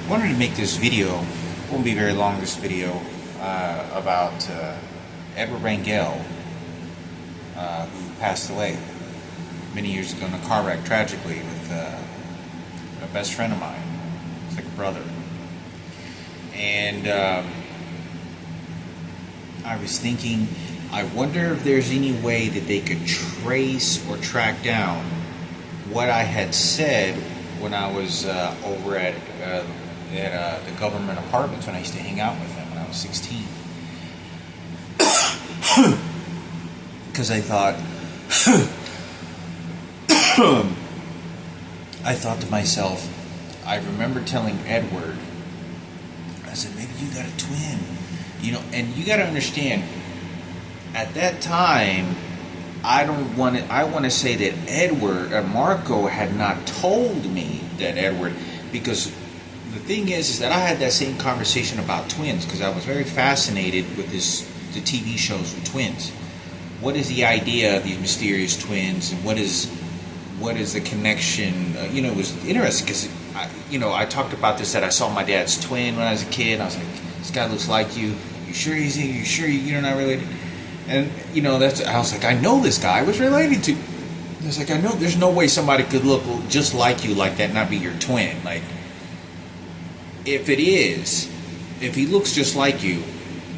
wanted to make this video, won't be very long, this video, about Edward Rangel, who passed away many years ago in a car wreck, tragically, with a best friend of mine. It's like a brother. And I was thinking, I wonder if there's any way that they could trace or track down what I had said when I was over at the government apartments when I used to hang out with him when I was 16. Because I thought, I thought to myself, I remember telling Edward, I said, maybe you got a twin. You know, and you got to understand, at that time, I want to say that Edward, Marco had not told me that Edward, because the thing is that I had that same conversation about twins, because I was very fascinated with the TV shows with twins. What is the idea of these mysterious twins, and what is the connection? It was interesting because I talked about this, that I saw my dad's twin when I was a kid. I was like, this guy looks like you. You sure you're not related? And I was like, I know this guy I was related to. I was like, I know there's no way somebody could look just like you like that and not be your twin. Like, if he looks just like you,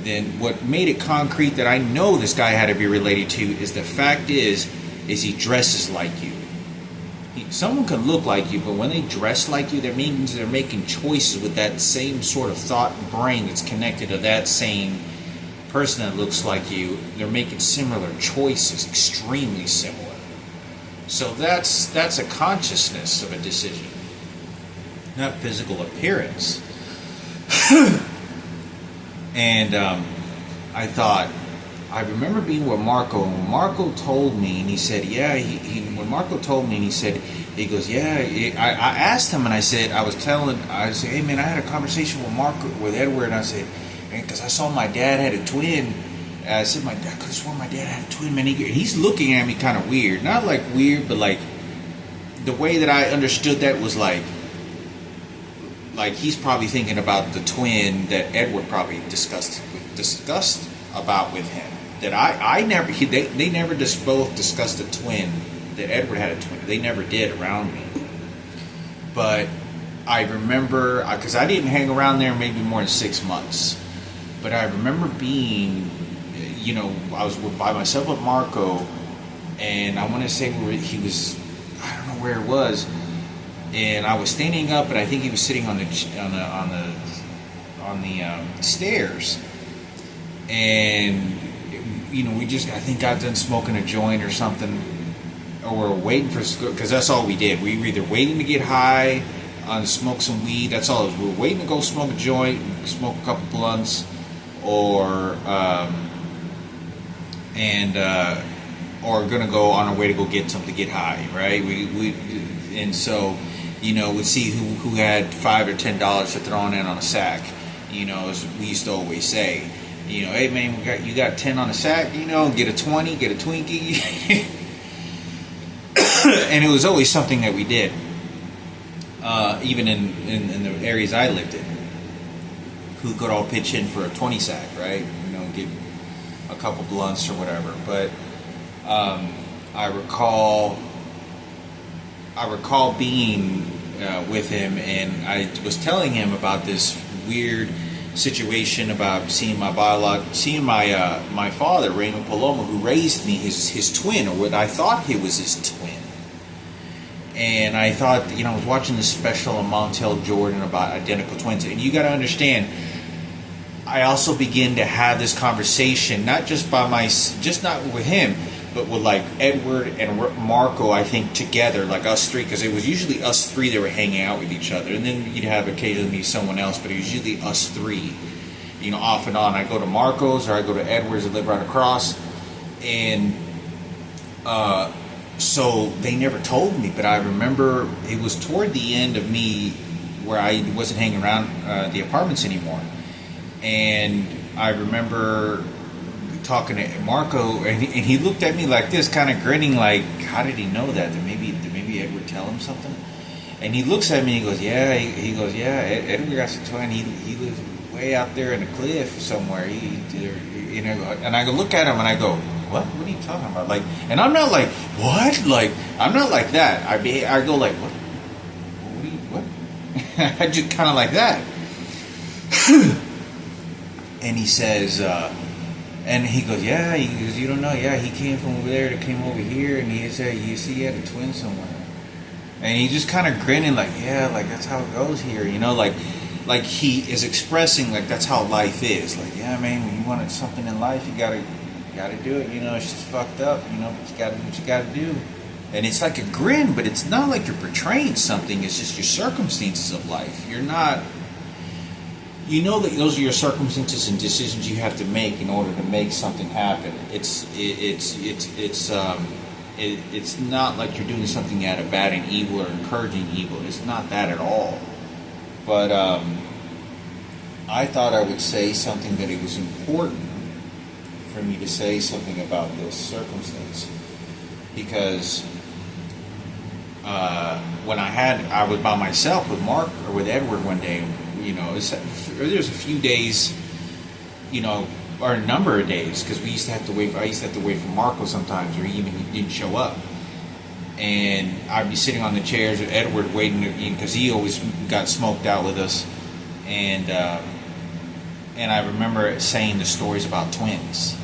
then what made it concrete that I know this guy had to be related to is the fact is he dresses like you. Someone can look like you, but when they dress like you, that means they're making choices with that same sort of thought and brain that's connected to that same person that looks like you. They're making similar choices, extremely similar. So that's a consciousness of a decision, not physical appearance. And I remember being with Marco, and when Marco told me, and he said, yeah, when Marco told me, and he goes, yeah, I asked him, and I said, hey man, I had a conversation with Edward, and I said, because I saw my dad had a twin. I said, I could have sworn my dad had a twin, man. He's looking at me kind of weird. Not like weird, but like the way that I understood that was like he's probably thinking about the twin that Edward probably discussed about with him. That they never both discussed the twin, that Edward had a twin. They never did around me. But I remember, because I didn't hang around there maybe more than 6 months. But I remember being, I was by myself with Marco, and I want to say where he was, I don't know where it was, and I was standing up, and I think he was sitting on the stairs, and I think got done smoking a joint or something, or we're waiting for, because that's all we did. We were either waiting to get high, smoke some weed. That's all it was. We were waiting to go smoke a joint, smoke a couple blunts, or gonna go on our way to go get something to get high, right? And so, we'd see who had $5 or $10 to throw in on a sack. As we used to always say, hey man, you got 10 on a sack, get a 20, get a Twinkie. And it was always something that we did, even in the areas I lived in. Who could all pitch in for a 20 sack, right? Get a couple blunts or whatever. But I recall being with him, and I was telling him about this weird situation about seeing my father, Raymond Paloma, who raised me, his twin, or what I thought he was his twin. And I thought, I was watching this special on Montel Jordan about identical twins, and you got to understand, I also begin to have this conversation, not not with him, but with like Edward and Marco, I think together, like us three, because it was usually us three that were hanging out with each other, and then you'd have occasionally someone else, but it was usually us three, off and on. I go to Marco's or I go to Edward's that live right across, and so they never told me, but I remember it was toward the end of me where I wasn't hanging around the apartments anymore. And I remember talking to Marco, and he looked at me like this, kind of grinning, like, how did he know that? Did maybe Edward tell him something? And he looks at me and he goes, yeah. He goes, yeah. Edward got a twin. He lives way out there in the cliff somewhere. You know. And I go look at him and I go, what? What are you talking about? Like, and I'm not like, what? Like, I'm not like that. I go like, what? What? I just kind of like that. And he says, and he goes, yeah. He goes, you don't know? Yeah, he came from over there to came over here, and he said, you see, he had a twin somewhere. And he just kind of grinning, like, yeah, like that's how it goes here, you know, like he is expressing like that's how life is. Like, yeah, man, when you wanted something in life, you gotta do it. You know, it's just fucked up, you know, but you gotta do what you gotta do. And it's like a grin, but it's not like you're portraying something. It's just your circumstances of life. You're not. You know that those are your circumstances and decisions you have to make in order to make something happen. It's not like you're doing something out of bad and evil or encouraging evil. It's not that at all. But I thought I would say something that it was important for me to say something about this circumstance, because when I was by myself with Mark or with Edward one day. You know, there's a few days, you know, or a number of days, because we used to have to wait. I used to have to wait for Marco sometimes, or he even didn't show up, and I'd be sitting on the chairs with Edward waiting, because he always got smoked out with us, and I remember saying the stories about twins,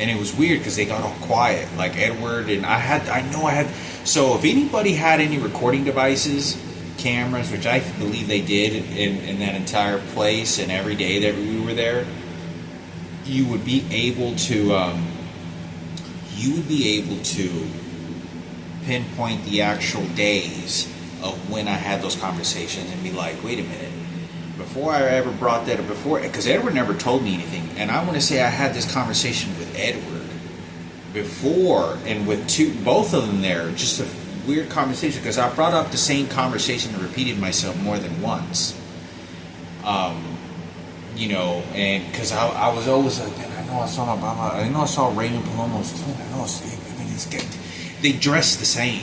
and it was weird because they got all quiet, like Edward and I know I had. So if anybody had any recording devices, cameras, which I believe they did in that entire place, and every day that we were there, you would be able to pinpoint the actual days of when I had those conversations and be like, wait a minute, before I ever brought that up, because Edward never told me anything, and I want to say I had this conversation with Edward before, and with both of them there, just a weird conversation, because I brought up the same conversation and repeated myself more than once. You know, and because I was always like, man, I know I saw my mama, I know I saw Raymond Palomo's twin, I know they dress the same.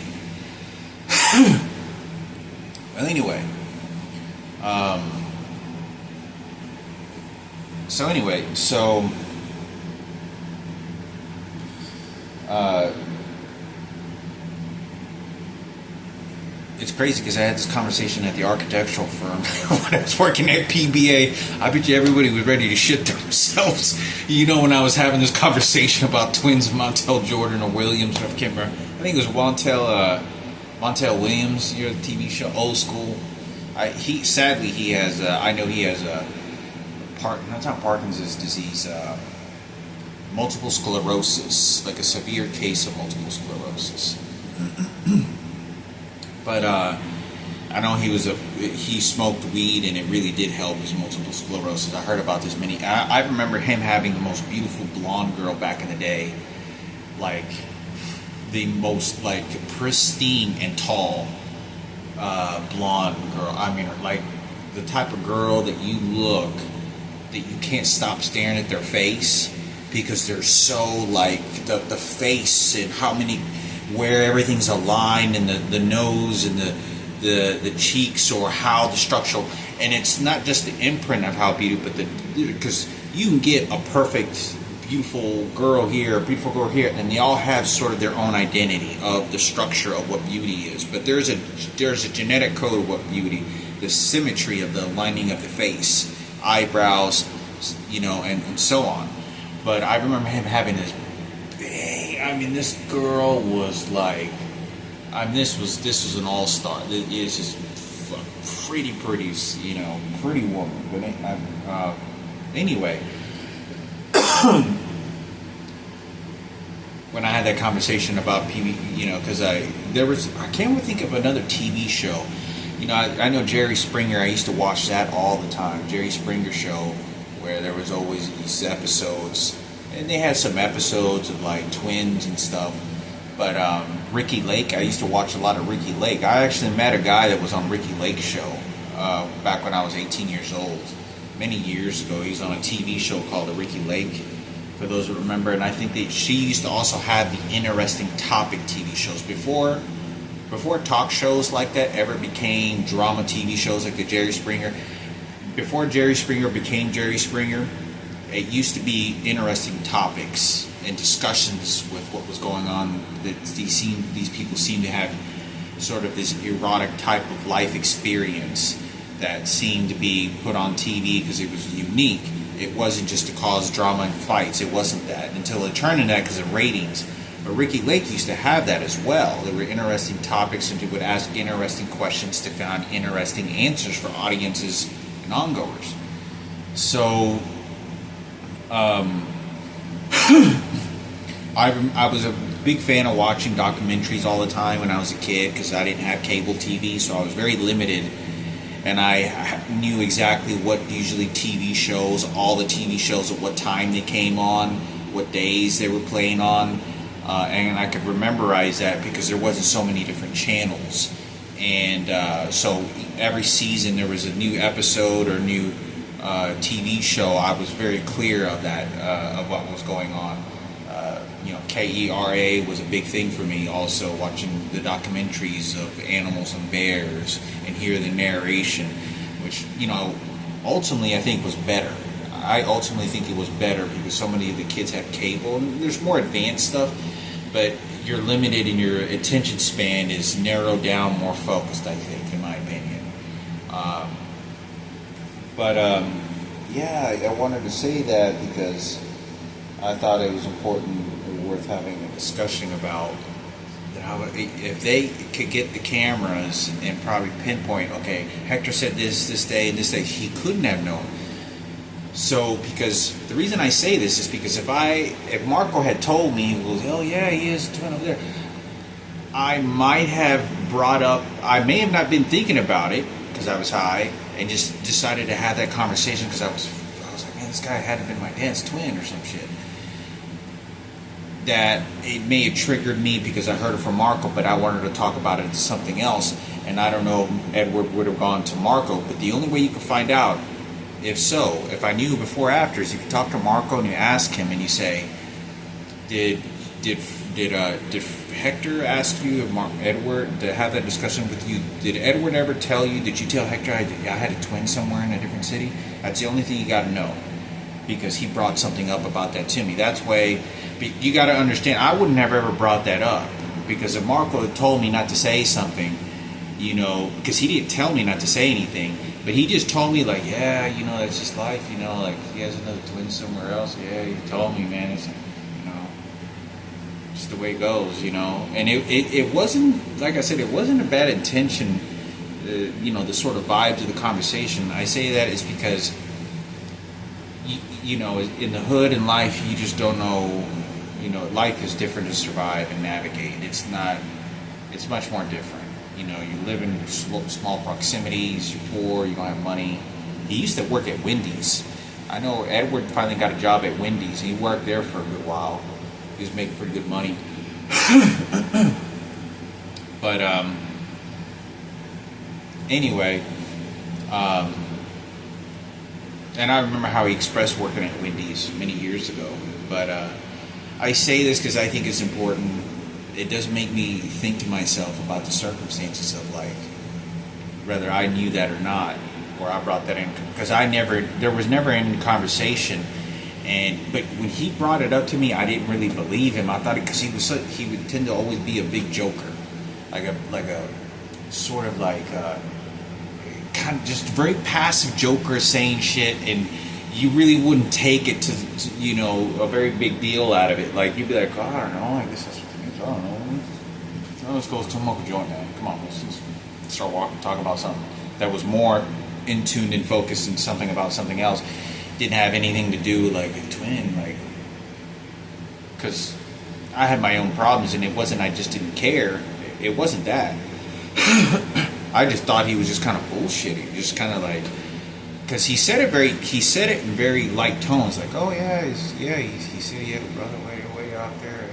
Well, anyway, so it's crazy because I had this conversation at the architectural firm when I was working at PBA. I bet you everybody was ready to shit themselves. You know, when I was having this conversation about twins, Montel Jordan or Williams, I can't remember. I think it was Montel Williams. You know, the TV show Old School. He has. I know he has not Parkinson's disease. Multiple sclerosis, like a severe case of multiple sclerosis. But I know he smoked weed, and it really did help his multiple sclerosis. I heard about this I remember him having the most beautiful blonde girl back in the day, like the most like pristine and tall blonde girl. I mean, like the type of girl that you can't stop staring at their face, because they're so like the face and where everything's aligned, and the nose and the cheeks, or how the structural, and it's not just the imprint of how beautiful, but because you can get a perfect beautiful girl here, and they all have sort of their own identity of the structure of what beauty is. But there's a genetic code of what beauty, the symmetry of the lining of the face, eyebrows, you know, and so on. But I remember him having this big, I mean, this girl was like, I mean, this was an all-star. It's just pretty, you know, pretty woman. But anyway, when I had that conversation about PB, you know, because I can't even think of another TV show. You know, I know Jerry Springer. I used to watch that all the time. Jerry Springer show, where there was always these episodes, and they had some episodes of like twins and stuff. But Ricky Lake, I used to watch a lot of Ricky Lake. I actually met a guy that was on Ricky Lake's show back when I was 18 years old, many years ago. He was on a TV show called The Ricky Lake, for those who remember. And I think that she used to also have the Interesting Topic TV shows. Before before talk shows like that ever became drama TV shows like the Jerry Springer, before Jerry Springer became Jerry Springer, it used to be interesting topics and discussions with what was going on. That these people seem to have sort of this erotic type of life experience that seemed to be put on TV because it was unique. It wasn't just to cause drama and fights. It wasn't that until it turned into that because of ratings. But Ricky Lake used to have that as well. There were interesting topics, and he would ask interesting questions to find interesting answers for audiences and ongoers. So, I was a big fan of watching documentaries all the time when I was a kid because I didn't have cable TV, so I was very limited. And I knew exactly what usually TV shows, all the TV shows at what time they came on, what days they were playing on. And I could memorize that because there wasn't so many different channels. And so every season there was a new episode or new TV show. I was very clear of that, of what was going on. KERA was a big thing for me. Also watching the documentaries of animals and bears and hear the narration, which ultimately I think was better. I ultimately think it was better because so many of the kids have cable and there's more advanced stuff, but you're limited and your attention span is narrowed down, more focused, I think, in my opinion. Yeah, I wanted to say that because I thought it was important and worth having a discussion about if they could get the cameras and probably pinpoint, okay, Hector said this day and this day, he couldn't have known. So, because the reason I say this is because if Marco had told me, well, oh yeah, he is a twin over there, I might have brought up, I may have not been thinking about it because I was high and just decided to have that conversation because I was like, man, this guy had to have been my dad's twin or some shit. That it may have triggered me because I heard it from Marco, but I wanted to talk about it to something else, and I don't know if Edward would have gone to Marco, but the only way you can find out, if I knew before or after, is if you talk to Marco and you ask him and you say, did Hector ask you, Edward, to have that discussion with you? Did Edward ever tell you, did you tell Hector I had a twin somewhere in a different city? That's the only thing you got to know, because he brought something up about that to me. That's why you got to understand, I wouldn't have ever brought that up, because if Marco had told me not to say something, because he didn't tell me not to say anything, but he just told me, like, yeah, that's just life, like, he has another twin somewhere else, yeah, he told me, man, it's, just the way it goes, and it wasn't, like I said, it wasn't a bad intention, the sort of vibe to the conversation. I say that is because, in the hood and life, you just don't know, life is different to survive and navigate. It's much more different. You live in small proximities, you're poor, you don't have money. He used to work at Wendy's. I know Edward finally got a job at Wendy's. He worked there for a good while. He was making pretty good money. But, anyway, and I remember how he expressed working at Wendy's many years ago. But I say this because I think it's important. It does make me think to myself about the circumstances of, like, whether I knew that or not, or I brought that in, because there was never any conversation. But when he brought it up to me, I didn't really believe him. I thought because he would tend to always be a big joker, like a sort of like kind of just very passive joker saying shit, and you really wouldn't take it to a very big deal out of it. Like, you'd be like, oh, I don't know, I guess that's what it means. I don't know. Oh, let's go smoke a joint, man. Come on, let's just start walking, talk about something that was more in tuned and focused and something about something else. Didn't have anything to do with, like, a twin, like, because I had my own problems, and it wasn't I just didn't care. It wasn't that. I just thought he was just kind of bullshitting, just kind of like, because he said it in very light tones, like, oh yeah, he said he had a brother way out there.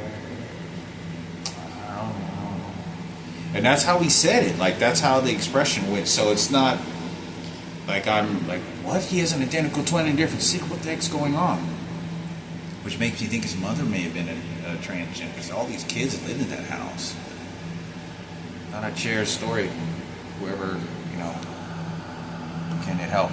I don't know. And that's how he said it. Like, that's how the expression went. So it's not like I'm like, what? He has an identical twin in a different city. What the heck's going on? Which makes me think his mother may have been a transgender, because all these kids lived in that house. Thought I'd share a story. Whoever, can it help?